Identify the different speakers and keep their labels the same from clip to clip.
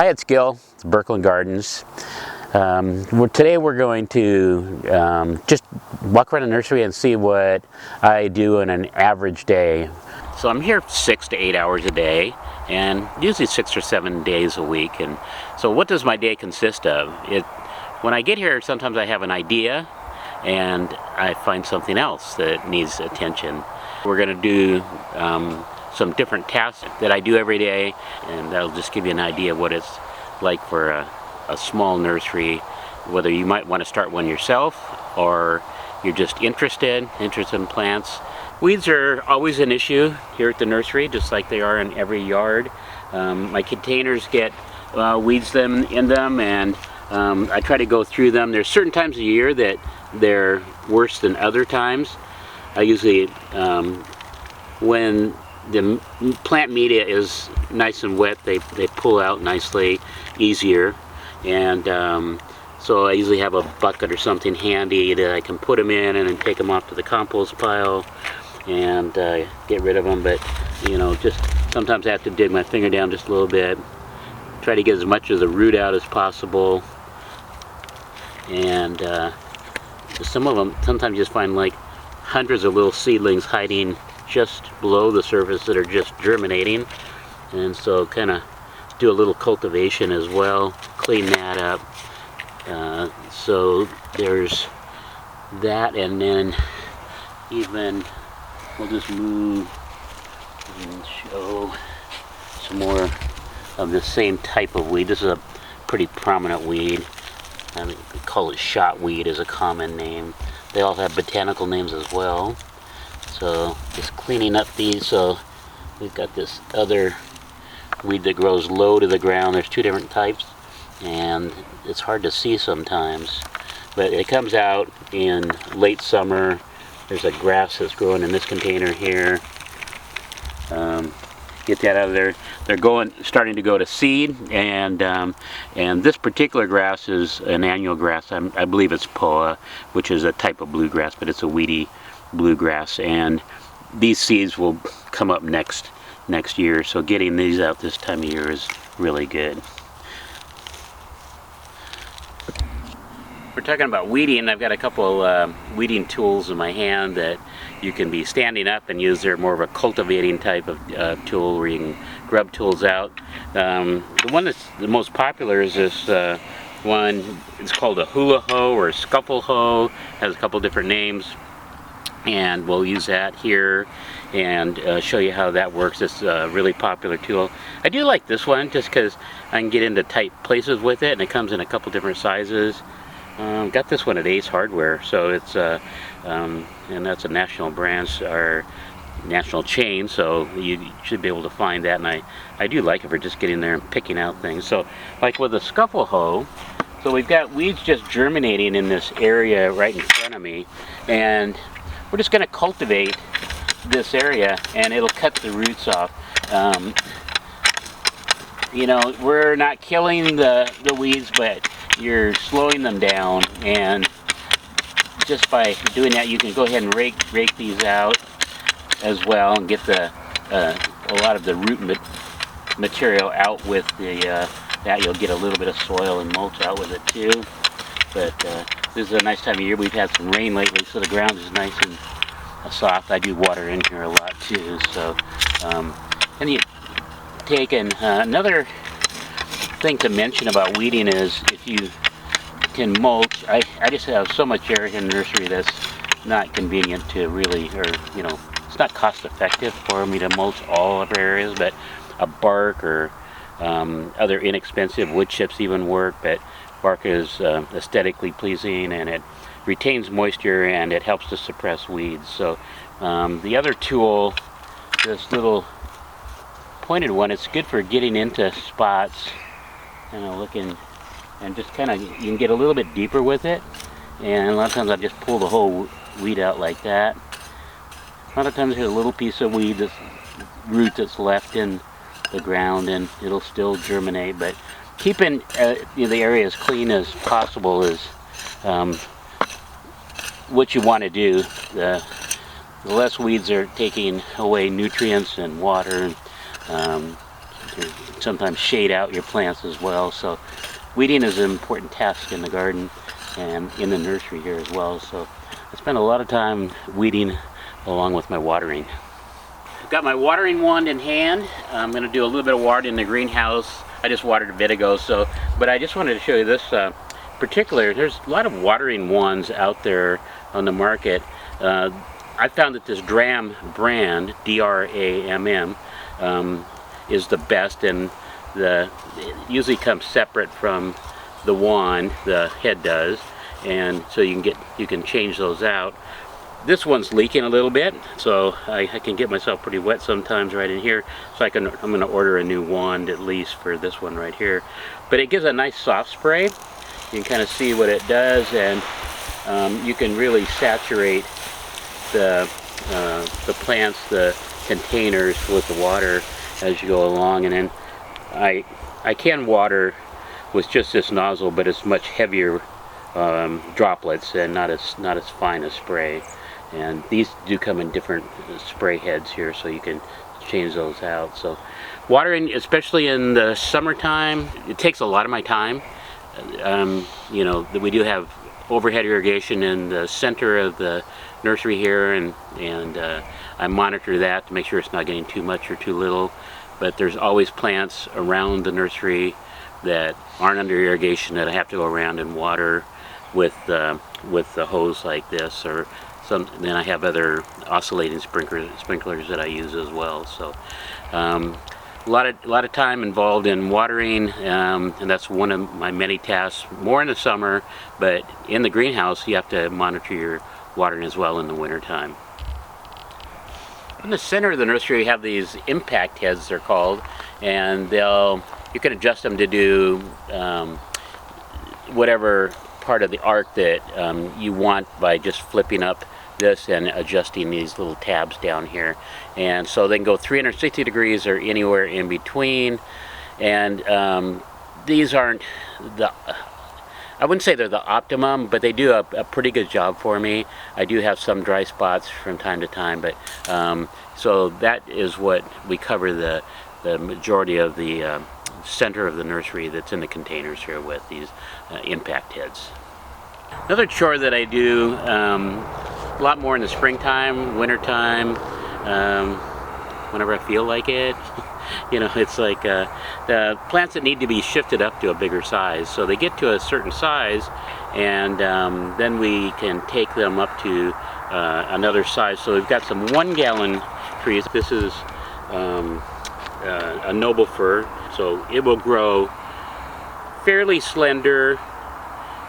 Speaker 1: Hi, it's Gil. It's Burkland Gardens. Today we're going to just walk around the nursery and see what I do in an average day. So I'm here 6 to 8 hours a day, and usually 6 or 7 days a week. And so what does my day consist of? When I get here, sometimes I have an idea and I find something else that needs attention. We're going to do some different tasks that I do every day, and that'll just give you an idea of what it's like for a small nursery, whether you might want to start one yourself or you're just interested in plants. Weeds are always an issue here at the nursery, just like they are in every yard. My containers get weeds in them, and I try to go through them. There's certain times of the year that they're worse than other times. I usually, when the plant media is nice and wet, they pull out nicely, easier, and so I usually have a bucket or something handy that I can put them in and then take them off to the compost pile and get rid of them. But you know, just sometimes I have to dig my finger down just a little bit, try to get as much of the root out as possible, and some of them, sometimes you just find like hundreds of little seedlings hiding just below the surface that are just germinating, and so kind of do a little cultivation as well, clean that up. So there's that, and then even we'll just move and show some more of the same type of weed. This is a pretty prominent weed. I mean, we call it shotweed is a common name. They all have botanical names as well. So just cleaning up these. So we've got this other weed that grows low to the ground. There's two different types, and it's hard to see sometimes, but it comes out in late summer. There's a grass that's growing in this container here. Get that out of there. They're starting to go to seed, and this particular grass is an annual grass. I believe it's poa, which is a type of bluegrass, but it's a weedy bluegrass, and these seeds will come up next year. So getting these out this time of year is really good. We're talking about weeding. I've got a couple weeding tools in my hand that you can be standing up and use. They're more of a cultivating type of tool where you can grub tools out. The one that's the most popular is this one. It's called a hula hoe or scuffle hoe. Has a couple different names, and we'll use that here and show you how that works. It's a really popular tool. I do like this one just because I can get into tight places with it, and it comes in a couple different sizes. Got this one at Ace Hardware, so it's and that's a national brand or national chain, so you should be able to find that, and I do like it for just getting there and picking out things. So like with the scuffle hoe, so we've got weeds just germinating in this area right in front of me, and we're just going to cultivate this area, and it'll cut the roots off. You know, we're not killing the weeds, but you're slowing them down, and just by doing that you can go ahead and rake these out as well and get a lot of the root material out with that. You'll get a little bit of soil and mulch out with it too. But this is a nice time of year. We've had some rain lately, so the ground is nice and soft. I do water in here a lot too. So and you take another thing to mention about weeding is if you can mulch. I just have so much area in the nursery that's not convenient to really, or you know, it's not cost effective for me to mulch all of our areas, but a bark or other inexpensive wood chips even work. But bark is aesthetically pleasing, and it retains moisture, and it helps to suppress weeds. So the other tool, this little pointed one, it's good for getting into spots, kind of looking, and just kind of, you can get a little bit deeper with it, and a lot of times I just pull the whole weed out like that. A lot of times there's a little piece of weed, root that's left in the ground, and it'll still germinate. But keeping the area as clean as possible is what you want to do. The less weeds are taking away nutrients and water, can sometimes shade out your plants as well. So weeding is an important task in the garden and in the nursery here as well. So I spend a lot of time weeding along with my watering. I've got my watering wand in hand. I'm going to do a little bit of water in the greenhouse. I just watered a bit ago, but I just wanted to show you this particular. There's a lot of watering wands out there on the market. I found that this Dram brand, D-R-A-M-M, is the best, and it usually comes separate from the wand, the head does, and so you can change those out. This one's leaking a little bit, so I can get myself pretty wet sometimes right in here. So I'm going to order a new wand at least for this one right here. But it gives a nice soft spray. You can kind of see what it does, and you can really saturate the plants, the containers with the water as you go along. And then I can water with just this nozzle, but it's much heavier droplets and not as fine a spray. And these do come in different spray heads here, so you can change those out. So watering, especially in the summertime, it takes a lot of my time. You know, we do have overhead irrigation in the center of the nursery here, and I monitor that to make sure it's not getting too much or too little. But there's always plants around the nursery that aren't under irrigation that I have to go around and water with the hose like this, or then I have other oscillating sprinklers that I use as well. So a lot of time involved in watering, and that's one of my many tasks, more in the summer, but in the greenhouse you have to monitor your watering as well in the winter time. In the center of the nursery you have these impact heads, they're called, and you can adjust them to do whatever part of the arc that you want by just flipping up this and adjusting these little tabs down here. And so they can go 360 degrees or anywhere in between. And these aren't I wouldn't say they're the optimum, but they do a pretty good job for me. I do have some dry spots from time to time, but so that is what we cover the majority of the center of the nursery that's in the containers here with these impact heads. Another chore that I do a lot more in the springtime, wintertime, whenever I feel like it. You know, it's like the plants that need to be shifted up to a bigger size. So they get to a certain size, and then we can take them up to another size. So we've got some 1 gallon trees. This is a noble fir, so it will grow fairly slender,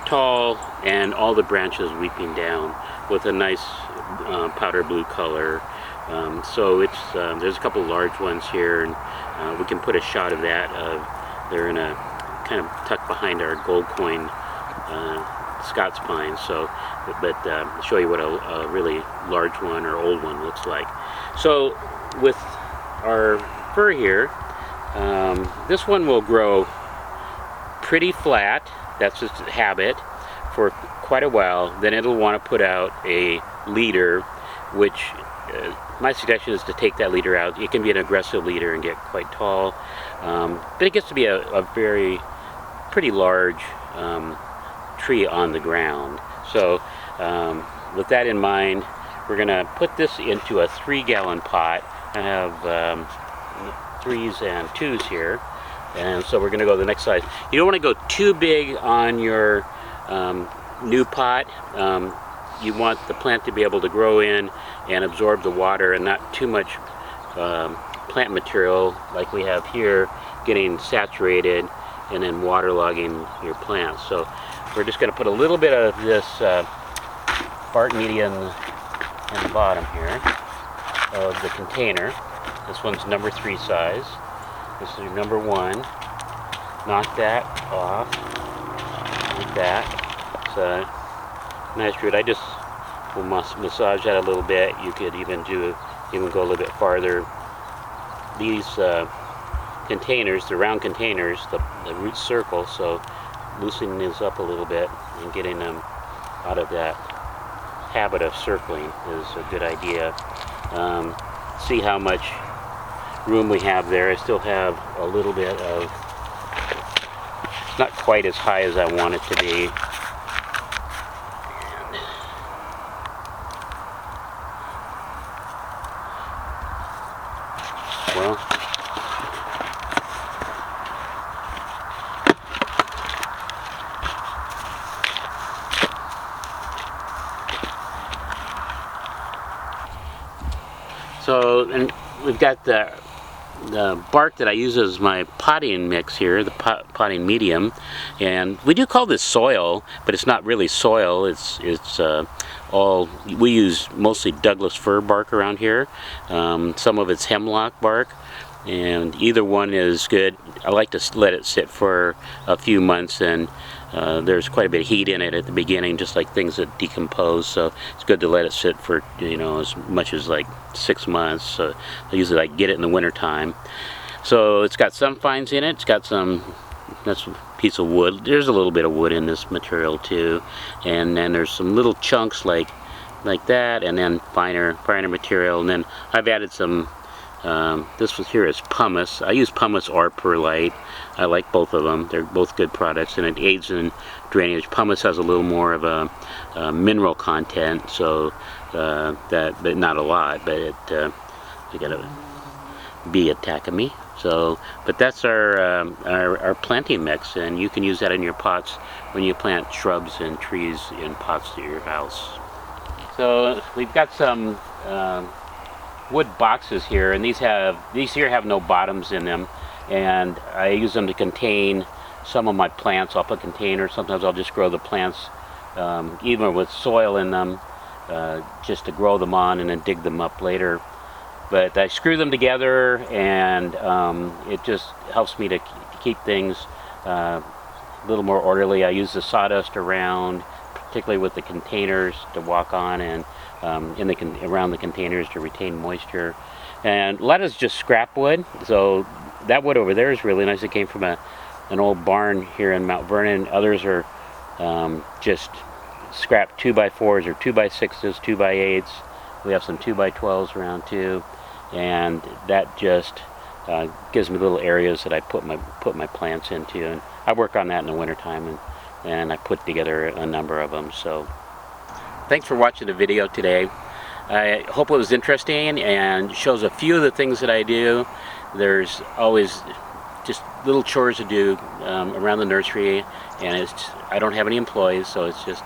Speaker 1: tall, and all the branches weeping down with a nice powder blue color. So it's there's a couple large ones here, and we can put a shot of that. They're in a kind of tucked behind our gold coin Scots pine. So, but show you what a really large one or old one looks like. So with our fir here, this one will grow pretty flat. That's its habit for quite a while. Then it'll want to put out a leader, which my suggestion is to take that leader out. It can be an aggressive leader and get quite tall, but it gets to be a pretty large tree on the ground. So with that in mind, we're going to put this into a 3 gallon pot. I have 3s and 2s here, and so we're going to go to the next size. You don't want to go too big on your new pot. You want the plant to be able to grow in and absorb the water, and not too much plant material like we have here getting saturated and then waterlogging your plants. So we're just going to put a little bit of this bark media in the bottom here of the container. This one's number 3 size. This is your number 1. Knock that off like that. It's a nice root. I just will massage that a little bit. You could even go a little bit farther. These containers, the round containers, the roots circle, so loosening these up a little bit and getting them out of that habit of circling is a good idea. See how much room we have there. I still have a little bit of, it's not quite as high as I want it to be. Well, so, and we've got the bark that I use as my potting mix here, the potting medium, and we do call this soil, but it's not really soil. It's all, we use mostly Douglas fir bark around here. Some of it's hemlock bark, and either one is good. I like to let it sit for a few months, and there's quite a bit of heat in it at the beginning, just like things that decompose, so it's good to let it sit for, you know, as much as like 6 months. So I usually like get it in the winter time. So it's got some fines in it. It's got some, that's a piece of wood. There's a little bit of wood in this material too, and then there's some little chunks like that, and then finer material, and then I've added some. This was here is pumice. I use pumice or perlite. I like both of them. They're both good products, and it aids in drainage. Pumice has a little more of a mineral content, so but not a lot. But it, I got a bee attacking me. So, but that's our planting mix, and you can use that in your pots when you plant shrubs and trees in pots to your house. So we've got some wood boxes here, and these here have no bottoms in them, and I use them to contain some of my plants. I'll put containers. Sometimes I'll just grow the plants even with soil in them, just to grow them on and then dig them up later. But I screw them together, and it just helps me to keep things a little more orderly. I use the sawdust around, particularly with the containers, to walk on, and around the containers to retain moisture. And a lot is just scrap wood. So that wood over there is really nice. It came from an old barn here in Mount Vernon. Others are just scrap 2x4s or 2x6s, 2x8s. We have some 2x12s around too, and that just gives me little areas that I put my plants into, and I work on that in the wintertime, and I put together a number of them. So thanks for watching the video today. I hope it was interesting and shows a few of the things that I do. There's always just little chores to do around the nursery, and I don't have any employees, so it's just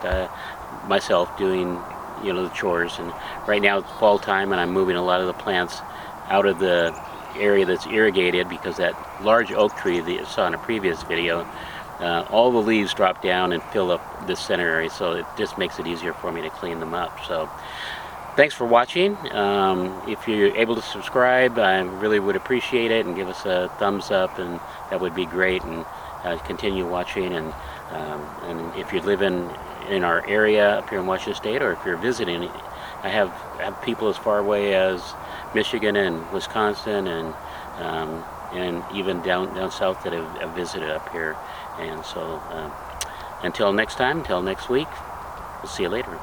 Speaker 1: myself doing, you know, the chores. And right now it's fall time, and I'm moving a lot of the plants out of the area that's irrigated, because that large oak tree that you saw in a previous video, all the leaves drop down and fill up this center area, so it just makes it easier for me to clean them up. So thanks for watching. If you're able to subscribe, I really would appreciate it, and give us a thumbs up, and that would be great, and continue watching. And if you're living in our area up here in Washington State, or if you're visiting, I have people as far away as Michigan and Wisconsin, and even down south that have visited up here. And so until next time, until next week, we'll see you later.